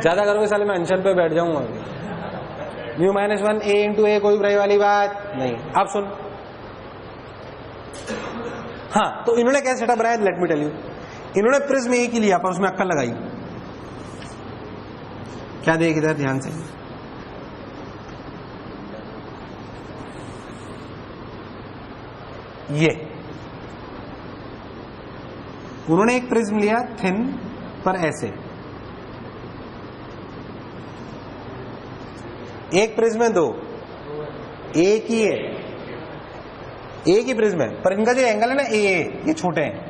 ज्यादा करोगे साले मैं अनशन पे बैठ जाऊंगा। म्यू माइनस 1 ए इंटू ए, कोई बुराई वाली बात नहीं। आप सुन, हाँ तो इन्होंने कैसे सेटअप बनाया? Let me tell you. इन्होंने प्रिज्म एक ही लिया पर उसमें अक्कल लगाई। क्या देख इधर ध्यान से, ये उन्होंने एक प्रिज्म लिया थिन पर ऐसे, एक प्रिज्म है दो, एक ही है, एक ही प्रिज्म है, पर इनका जो एंगल है ना ये छोटे हैं,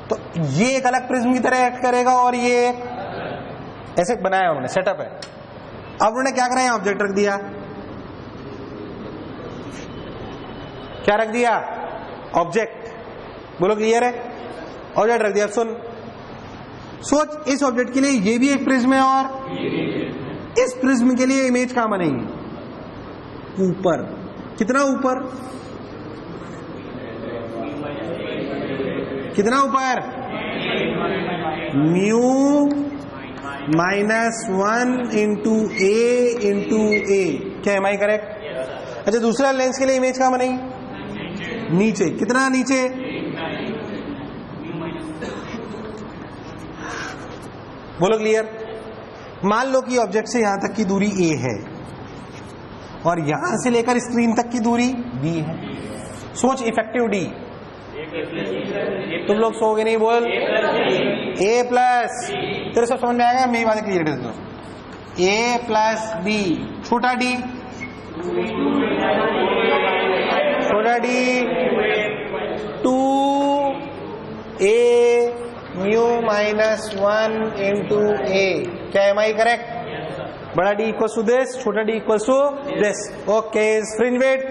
तो ये एक अलग प्रिज्म की तरह एक्ट करेगा और ये एक ऐसे बनाया उन्होंने, सेटअप है। अब उन्होंने क्या करा, यहां ऑब्जेक्ट रख दिया। क्या रख दिया? ऑब्जेक्ट। बोलो क्लियर है? ऑब्जेक्ट रख दिया। सुन सोच, इस ऑब्जेक्ट के लिए ये भी एक प्रिज्म है और इस प्रिज्म के लिए इमेज कहां बनेगी? ऊपर। कितना ऊपर? कितना ऊपर? म्यू माइनस 1 इंटू ए। क्या एम आई करेक्ट? अच्छा, दूसरा लेंस के लिए इमेज कहां बनेगी? नीचे। कितना नीचे? बोलो क्लियर? मान लो कि ऑब्जेक्ट से यहां तक की दूरी a है और यहां से लेकर स्क्रीन तक की दूरी b है। सोच इफेक्टिव d। तुम लोग सोओगे नहीं, बोल a प्लस, तेरे सब समझ में आएगा, मेरी बात क्लियर कर दो। a प्लस b, छोटा d, छोटा d 2a mu minus 1 into a। क्या एम आई करेक्ट? बड़ा डी इक्वल टू दिस, छोटा d equal to this. Okay, fringe width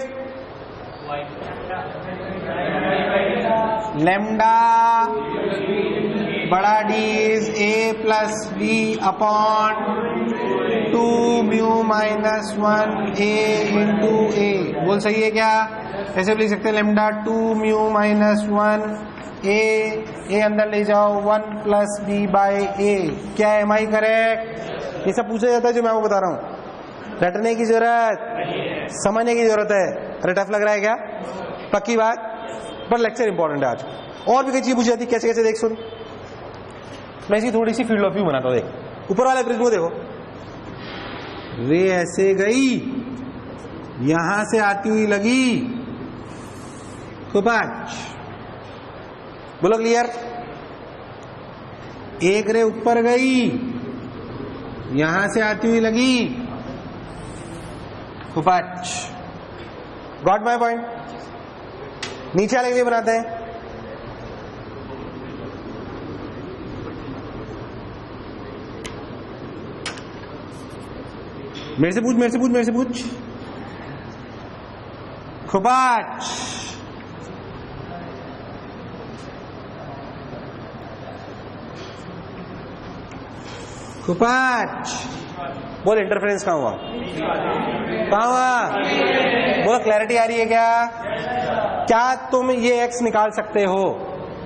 lambda बड़ा D is a plus b upon 2 mu minus 1 a into a। बोल सही है क्या? ऐसे भी लिख सकते हैं लैम्डा 2 म्यू माइनस 1 ए अंदर ले जाओ 1 प्लस बी बाई ए। क्या एम आई करेक्ट? ये सब पूछा जाता है जो मैं आपको बता रहा हूं। रटने की जरूरत, समझने की जरूरत है। अरे टफ लग रहा है क्या? पक्की बात, पर लेक्चर इंपॉर्टेंट है आज। और भी कई चीज पूछी जाती, कैसे कैसे देख सुन। मैं इसकी थोड़ी सी फील्ड ऑफ व्यू बनाता हूं। देख ऊपर वाले प्रिज्म को देखो, रे ऐसे गई, यहां से आती हुई लगी, खुपाच। बोलो क्लियर? एक रे ऊपर गई, यहां से आती हुई लगी, खुपाच। Got my point? नीचे वाले भी बनाते हैं। मेरे से पूछ, मेरे से पूछ, मेरे से पूछ। खुपाच। खुपाच। बोल इंटरफेरेंस कहां हुआ? कहां हुआ? बोल क्लैरिटी आ रही है क्या? क्या तुम ये x निकाल सकते हो?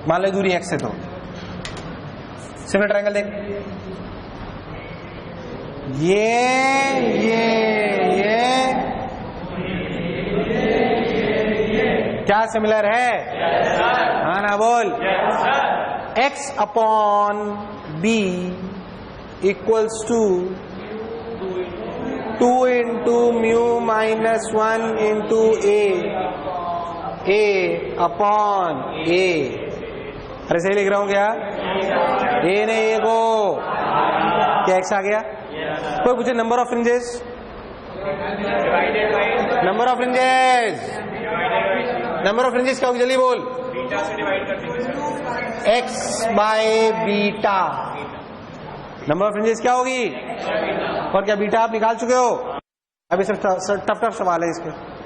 मान लो दूरी x है तो सिमिलर ट्रायंगल देख, ये क्या सिमिलर है? हाँ ना बोल। x upon b equals to 2 into mu minus 1 into a upon a. अरे सही लिख रहा हूं क्या? ए नहीं, ए को क्या x आ गया? कोई पूछे number of fringes, number of fringes, number of fringes क्या होगी, जल्दी बोल। बीटा से डिवाइड कर देंगे x by beta. Number of fringes क्या होगी, और क्या बीटा आप निकाल चुके हो। अभी सर टफ सवाल है इसके।